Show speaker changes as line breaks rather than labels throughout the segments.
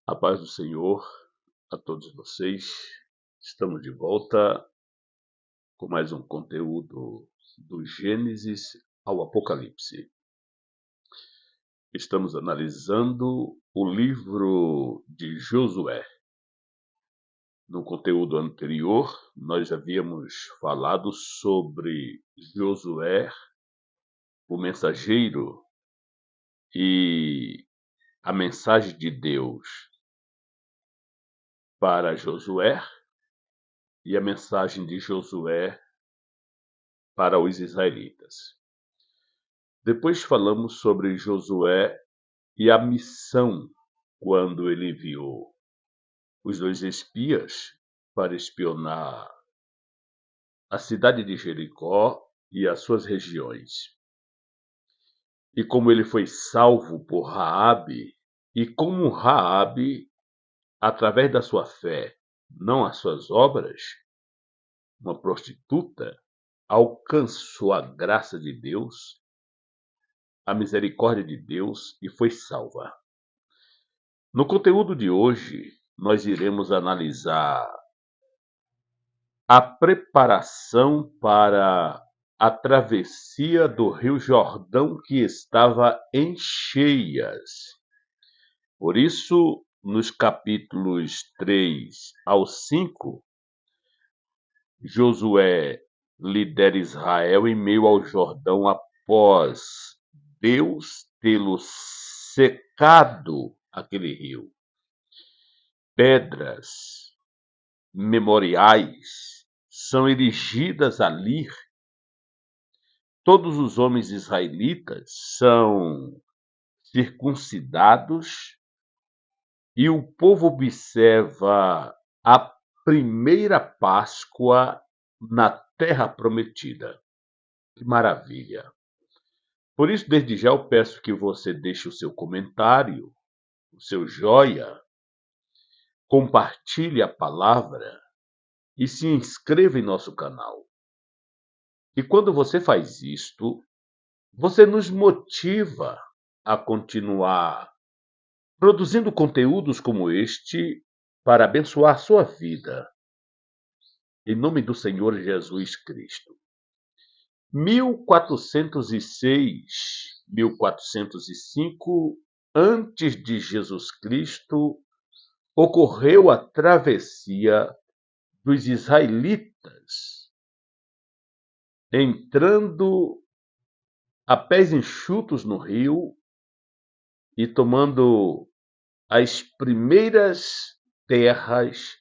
A paz do Senhor a todos vocês. Estamos de volta com mais um conteúdo do Gênesis ao Apocalipse. Estamos analisando o livro de Josué. No conteúdo anterior, nós havíamos falado sobre Josué, o mensageiro, e a mensagem de Deus para Josué e a mensagem de Josué para os israelitas. Depois falamos sobre Josué e a missão quando ele enviou os 2 espias para espionar a cidade de Jericó e as suas regiões. E como ele foi salvo por Raabe, e como Raabe, através da sua fé, não as suas obras, uma prostituta, alcançou a graça de Deus, a misericórdia de Deus e foi salva. No conteúdo de hoje, nós iremos analisar a preparação para a travessia do Rio Jordão que estava em cheias. Por isso, nos capítulos 3 ao 5, Josué lidera Israel em meio ao Jordão após Deus tê-lo secado aquele rio. Pedras memoriais são erigidas ali. Todos os homens israelitas são circuncidados e o povo observa a primeira Páscoa na Terra Prometida. Que maravilha! Por isso, desde já eu peço que você deixe o seu comentário, o seu joia, compartilhe a palavra e se inscreva em nosso canal. E quando você faz isto, você nos motiva a continuar produzindo conteúdos como este para abençoar sua vida. Em nome do Senhor Jesus Cristo. 1406, 1405, antes de Jesus Cristo, ocorreu a travessia dos israelitas, entrando a pés enxutos no rio e tomando as primeiras terras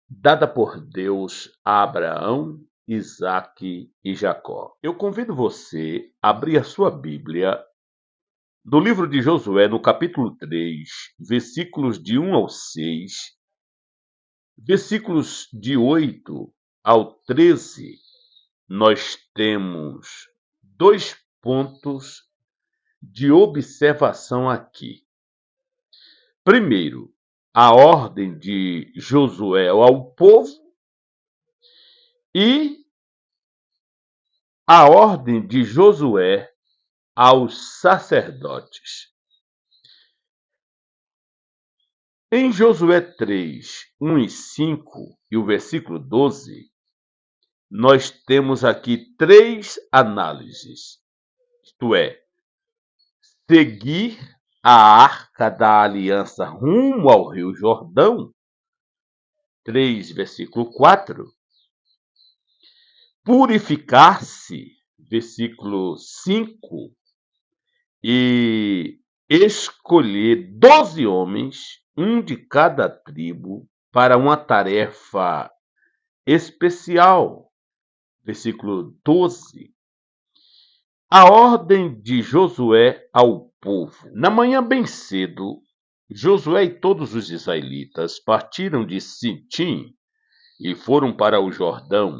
dadas por Deus a Abraão, Isaque e Jacó. Eu convido você a abrir a sua Bíblia no livro de Josué, no capítulo 3, versículos de 1 ao 6, versículos de 8 ao 13, nós temos 2 pontos de observação aqui. Primeiro, a ordem de Josué ao povo e a ordem de Josué aos sacerdotes. Em Josué 3, 1 e 5 e o versículo 12, nós temos aqui 3 análises, isto é, seguir a arca da aliança rumo ao Rio Jordão, 3, versículo 4, purificar-se, versículo 5, e escolher 12 homens, um de cada tribo, para uma tarefa especial, versículo 12. A ordem de Josué ao povo. Na manhã bem cedo, Josué e todos os israelitas partiram de Sitim e foram para o Jordão,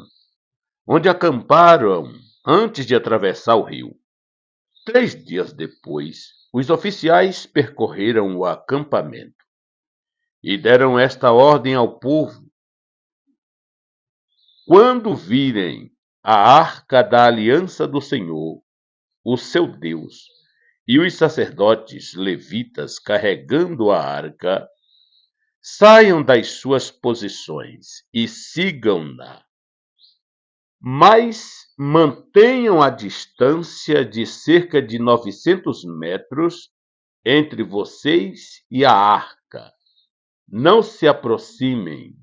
onde acamparam antes de atravessar o rio. 3 dias depois, os oficiais percorreram o acampamento e deram esta ordem ao povo: quando virem a arca da aliança do Senhor, o seu Deus, e os sacerdotes levitas carregando a arca saiam das suas posições e sigam-na, mas mantenham a distância de cerca de 900 metros entre vocês e a arca. Não se aproximem.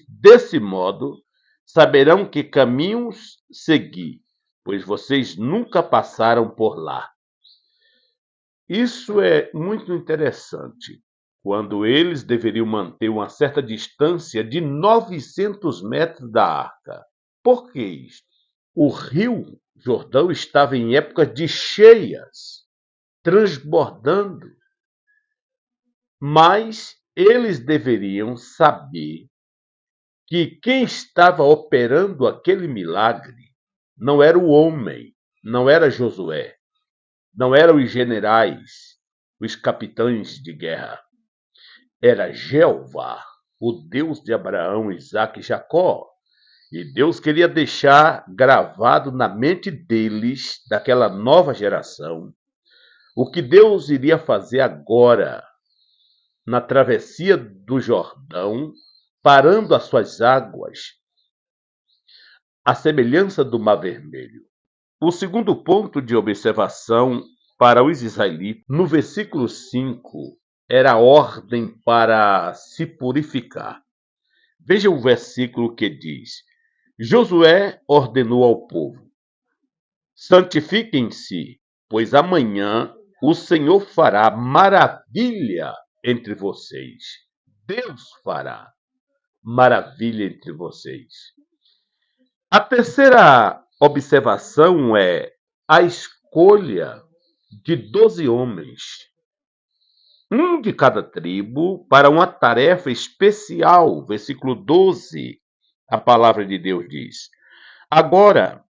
Desse modo, saberão que caminhos seguir, pois vocês nunca passaram por lá. Isso é muito interessante, quando eles deveriam manter uma certa distância de 900 metros da arca. Por que isto? O rio Jordão estava em época de cheias, transbordando, mas eles deveriam saber que quem estava operando aquele milagre não era o homem, não era Josué, não eram os generais, os capitães de guerra. Era Jeová, o Deus de Abraão, Isaque e Jacó. E Deus queria deixar gravado na mente deles, daquela nova geração, o que Deus iria fazer agora, na travessia do Jordão, parando as suas águas, à semelhança do Mar Vermelho. O segundo ponto de observação para os israelitas, no versículo 5, era a ordem para se purificar. Veja o versículo que diz: Josué ordenou ao povo: santifiquem-se, pois amanhã o Senhor fará maravilha entre vocês. Deus fará maravilha entre vocês. A terceira observação é a escolha de 12 homens, um de cada tribo, para uma tarefa especial. Versículo 12, a palavra de Deus diz: agora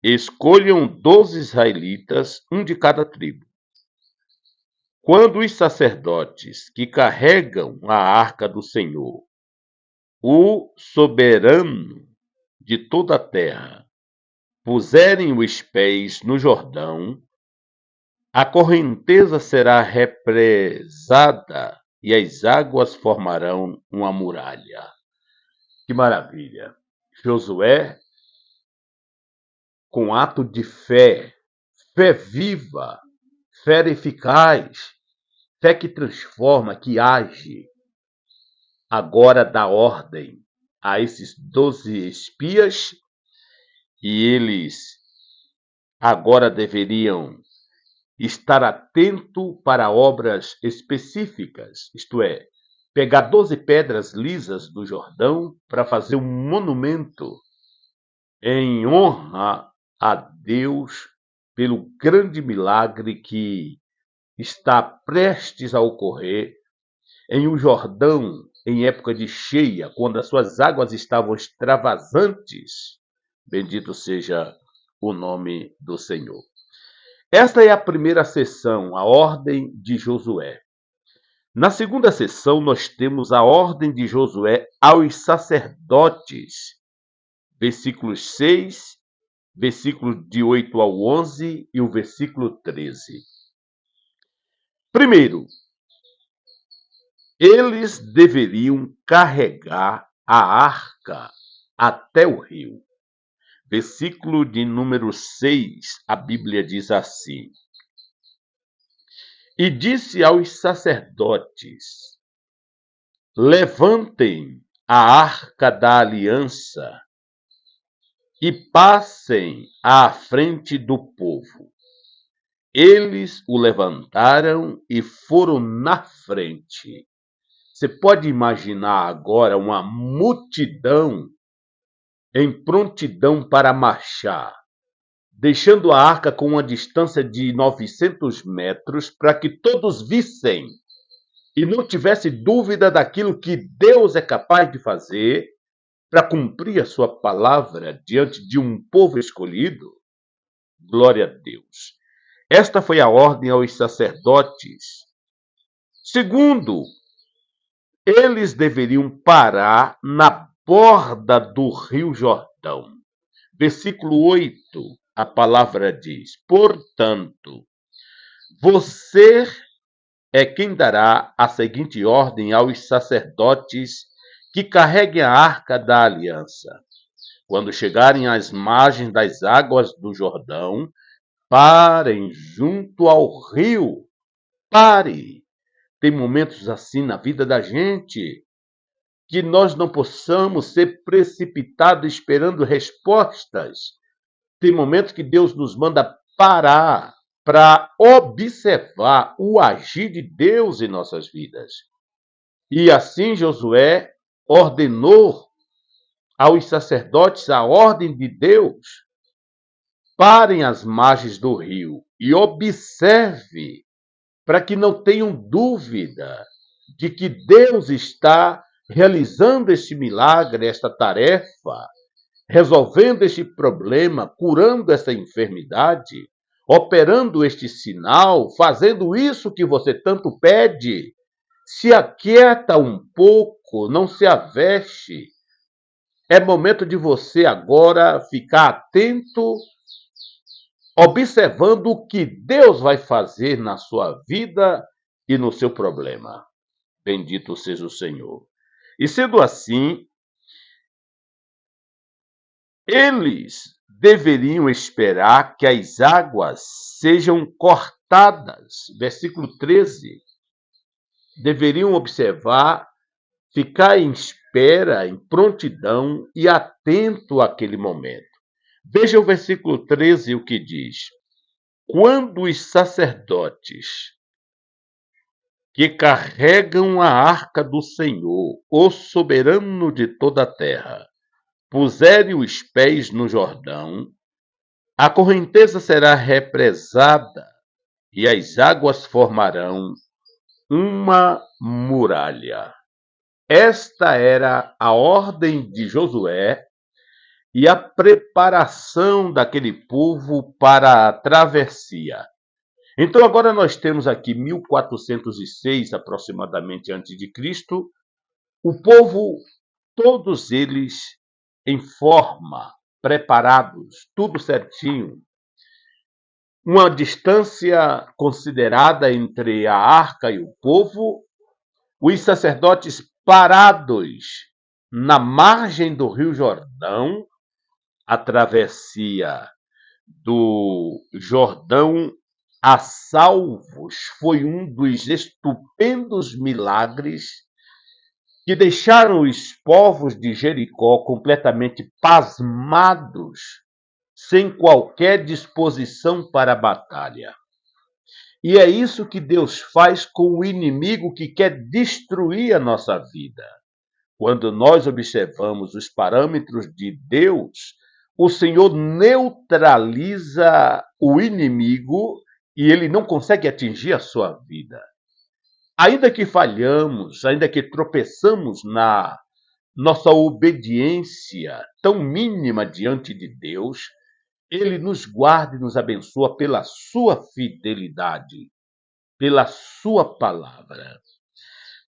escolham 12 israelitas, um de cada tribo. Quando os sacerdotes que carregam a arca do Senhor, o soberano de toda a terra, puserem os pés no Jordão, a correnteza será represada e as águas formarão uma muralha. Que maravilha! Josué, com ato de fé, fé viva, fé eficaz, fé que transforma, que age, agora dá ordem a esses 12 espias, e eles agora deveriam estar atento para obras específicas, isto é, pegar 12 pedras lisas do Jordão para fazer um monumento em honra a Deus pelo grande milagre que está prestes a ocorrer em um Jordão em época de cheia, quando as suas águas estavam extravasantes. Bendito seja o nome do Senhor. Esta é a primeira sessão, a ordem de Josué. Na segunda sessão, nós temos a ordem de Josué aos sacerdotes, versículos 6, versículos de 8 ao 11 e o versículo 13. Primeiro, eles deveriam carregar a arca até o rio. Versículo de número 6, a Bíblia diz assim: e disse aos sacerdotes: levantem a arca da aliança e passem à frente do povo. Eles o levantaram e foram na frente. Você pode imaginar agora uma multidão em prontidão para marchar, deixando a arca com uma distância de 900 metros para que todos vissem e não tivesse dúvida daquilo que Deus é capaz de fazer para cumprir a sua palavra diante de um povo escolhido. Glória a Deus. Esta foi a ordem aos sacerdotes. Segundo, eles deveriam parar na borda do rio Jordão. Versículo 8, a palavra diz: portanto, Você é quem dará a seguinte ordem aos sacerdotes que carreguem a arca da aliança. Quando chegarem às margens das águas do Jordão, parem junto ao rio. Pare. Tem momentos assim na vida da gente que nós não possamos ser precipitados esperando respostas. Tem momentos que Deus nos manda parar para observar o agir de Deus em nossas vidas. E assim Josué ordenou aos sacerdotes a ordem de Deus: parem às margens do rio e observe, para que não tenham dúvida de que Deus está realizando este milagre, esta tarefa, resolvendo este problema, curando essa enfermidade, operando este sinal, fazendo isso que você tanto pede. Se aquieta um pouco, não se aveste. É momento de você agora ficar atento, observando o que Deus vai fazer na sua vida e no seu problema. Bendito seja o Senhor. E sendo assim, eles deveriam esperar que as águas sejam cortadas. Versículo 13. Deveriam observar, ficar em espera, em prontidão e atento àquele momento. Veja o versículo 13 o que diz: quando os sacerdotes que carregam a arca do Senhor, o soberano de toda a terra, puserem os pés no Jordão, a correnteza será represada e as águas formarão uma muralha. Esta era a ordem de Josué e a preparação daquele povo para a travessia. Então agora nós temos aqui 1406 aproximadamente antes de Cristo, o povo, todos eles em forma, preparados, tudo certinho. Uma distância considerada entre a arca e o povo, os sacerdotes parados na margem do Rio Jordão. A travessia do Jordão a salvos foi um dos estupendos milagres que deixaram os povos de Jericó completamente pasmados, sem qualquer disposição para a batalha. E é isso que Deus faz com o inimigo que quer destruir a nossa vida. Quando nós observamos os parâmetros de Deus, o Senhor neutraliza o inimigo e ele não consegue atingir a sua vida. Ainda que falhamos, ainda que tropeçamos na nossa obediência tão mínima diante de Deus, ele nos guarda e nos abençoa pela sua fidelidade, pela sua palavra.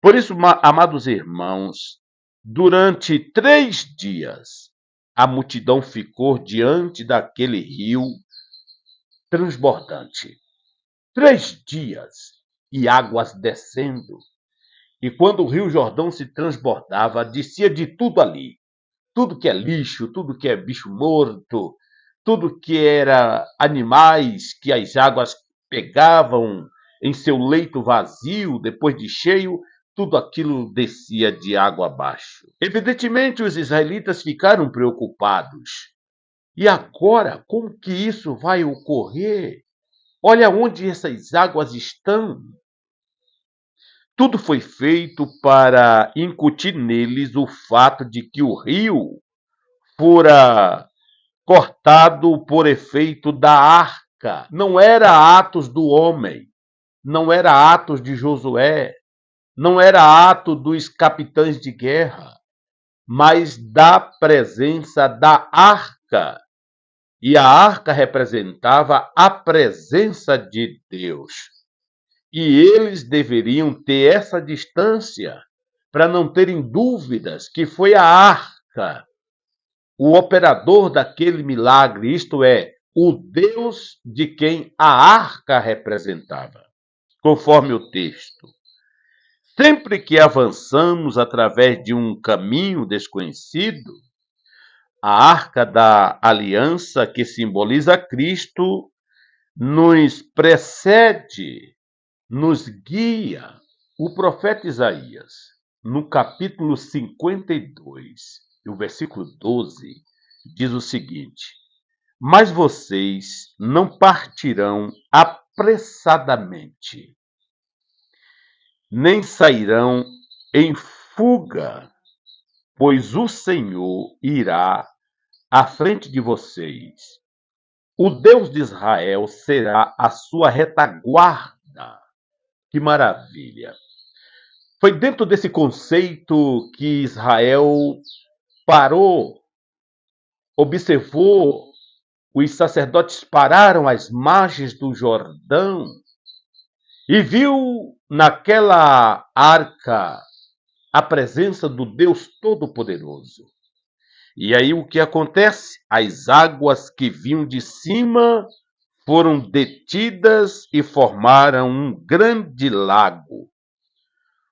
Por isso, amados irmãos, durante 3 dias, a multidão ficou diante daquele rio transbordante. 3 dias e águas descendo. E quando o rio Jordão se transbordava, descia de tudo ali. Tudo que é lixo, tudo que é bicho morto, tudo que era animais que as águas pegavam em seu leito vazio, depois de cheio, tudo aquilo descia de água abaixo. Evidentemente, os israelitas ficaram preocupados. E agora, como que isso vai ocorrer? Olha onde essas águas estão. Tudo foi feito para incutir neles o fato de que o rio fora cortado por efeito da arca. Não era atos do homem, não era atos de Josué, não era ato dos capitães de guerra, mas da presença da arca. E a arca representava a presença de Deus. E eles deveriam ter essa distância para não terem dúvidas que foi a arca o operador daquele milagre, isto é, o Deus de quem a arca representava. Conforme o texto, sempre que avançamos através de um caminho desconhecido, a arca da aliança, que simboliza Cristo, nos precede, nos guia. O profeta Isaías, no capítulo 52, o versículo 12, diz o seguinte: Mas vocês não partirão apressadamente, nem sairão em fuga, pois o Senhor irá à frente de vocês. O Deus de Israel será a sua retaguarda. Que maravilha! Foi dentro desse conceito que Israel parou, observou, os sacerdotes pararam às margens do Jordão e viu naquela arca a presença do Deus Todo-Poderoso. E aí o que acontece? As águas que vinham de cima foram detidas e formaram um grande lago.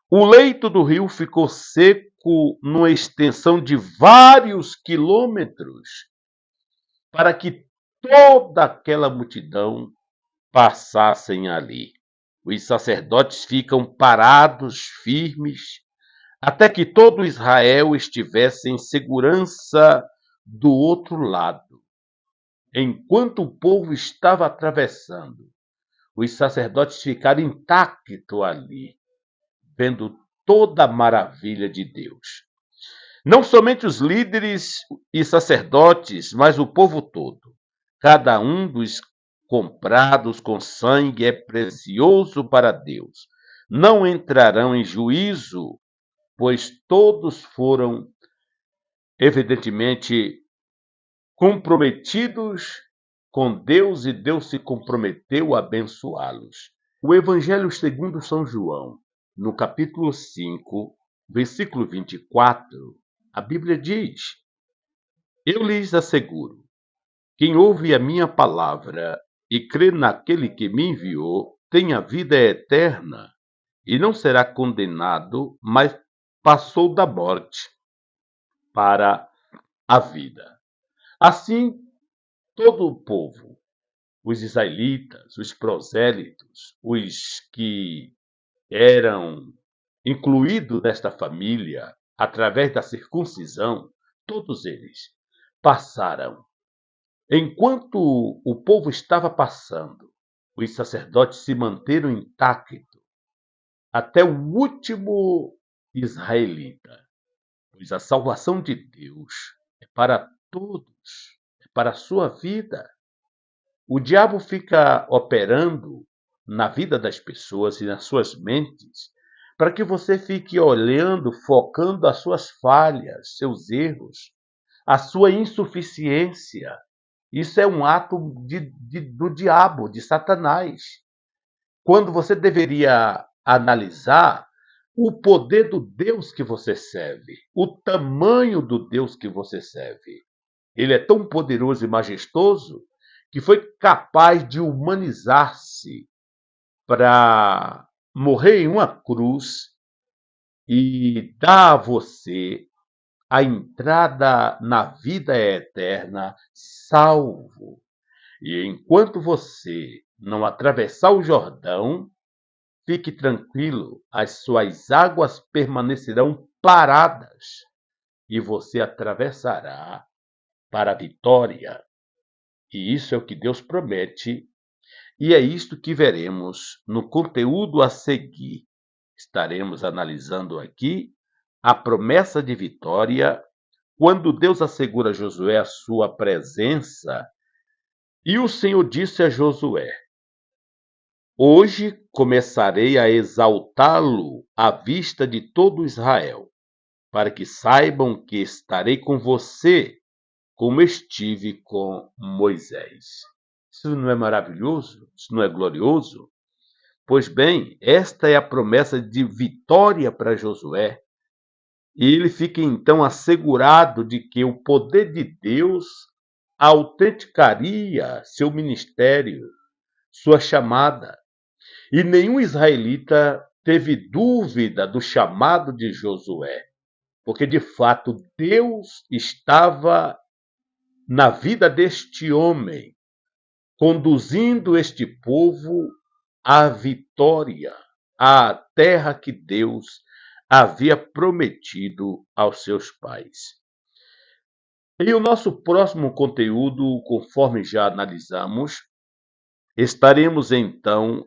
O leito do rio ficou seco numa extensão de vários quilômetros, para que toda aquela multidão passassem ali. Os sacerdotes ficam parados, firmes, até que todo Israel estivesse em segurança do outro lado. Enquanto o povo estava atravessando, os sacerdotes ficaram intactos ali, vendo toda a maravilha de Deus. Não somente os líderes e sacerdotes, mas o povo todo. Cada um dos comprados com sangue é precioso para Deus. Não entrarão em juízo, pois todos foram, evidentemente, comprometidos com Deus e Deus se comprometeu a abençoá-los. O Evangelho segundo São João, no capítulo 5, versículo 24, a Bíblia diz: Eu lhes asseguro, quem ouve a minha palavra e crê naquele que me enviou, tem a vida eterna e não será condenado, mas passou da morte para a vida. Assim, todo o povo, os israelitas, os prosélitos, os que eram incluídos nesta família através da circuncisão, todos eles passaram. Enquanto o povo estava passando, os sacerdotes se manteram intactos até o último israelita, pois a salvação de Deus é para todos, é para a sua vida. O diabo fica operando na vida das pessoas e nas suas mentes para que você fique olhando, focando as suas falhas, seus erros, a sua insuficiência. Isso é um ato do diabo, de Satanás. Quando você deveria analisar o poder do Deus que você serve, o tamanho do Deus que você serve. Ele é tão poderoso e majestoso que foi capaz de humanizar-se para morrer em uma cruz e dar a você a entrada na vida eterna, salvo. E enquanto você não atravessar o Jordão, fique tranquilo, as suas águas permanecerão paradas e você atravessará para a vitória. E isso é o que Deus promete, e é isto que veremos no conteúdo a seguir. Estaremos analisando aqui a promessa de vitória, quando Deus assegura a Josué a sua presença, e o Senhor disse a Josué: Hoje começarei a exaltá-lo à vista de todo Israel, para que saibam que estarei com você, como estive com Moisés. Isso não é maravilhoso? Isso não é glorioso? Pois bem, esta é a promessa de vitória para Josué. E ele fica então assegurado de que o poder de Deus autenticaria seu ministério, sua chamada. E nenhum israelita teve dúvida do chamado de Josué, porque de fato Deus estava na vida deste homem, conduzindo este povo à vitória, à terra que Deus havia prometido aos seus pais. E o nosso próximo conteúdo, conforme já analisamos, estaremos então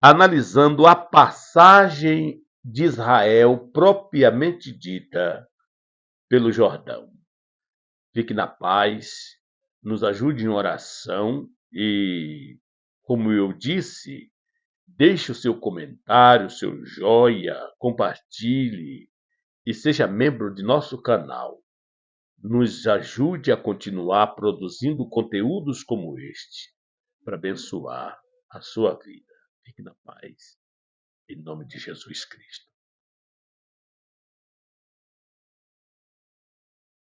analisando a passagem de Israel propriamente dita pelo Jordão. Fique na paz, nos ajude em oração e, como eu disse, deixe o seu comentário, o seu joia, compartilhe e seja membro de nosso canal. Nos ajude a continuar produzindo conteúdos como este, para abençoar a sua vida. Fique na paz, em nome de Jesus Cristo.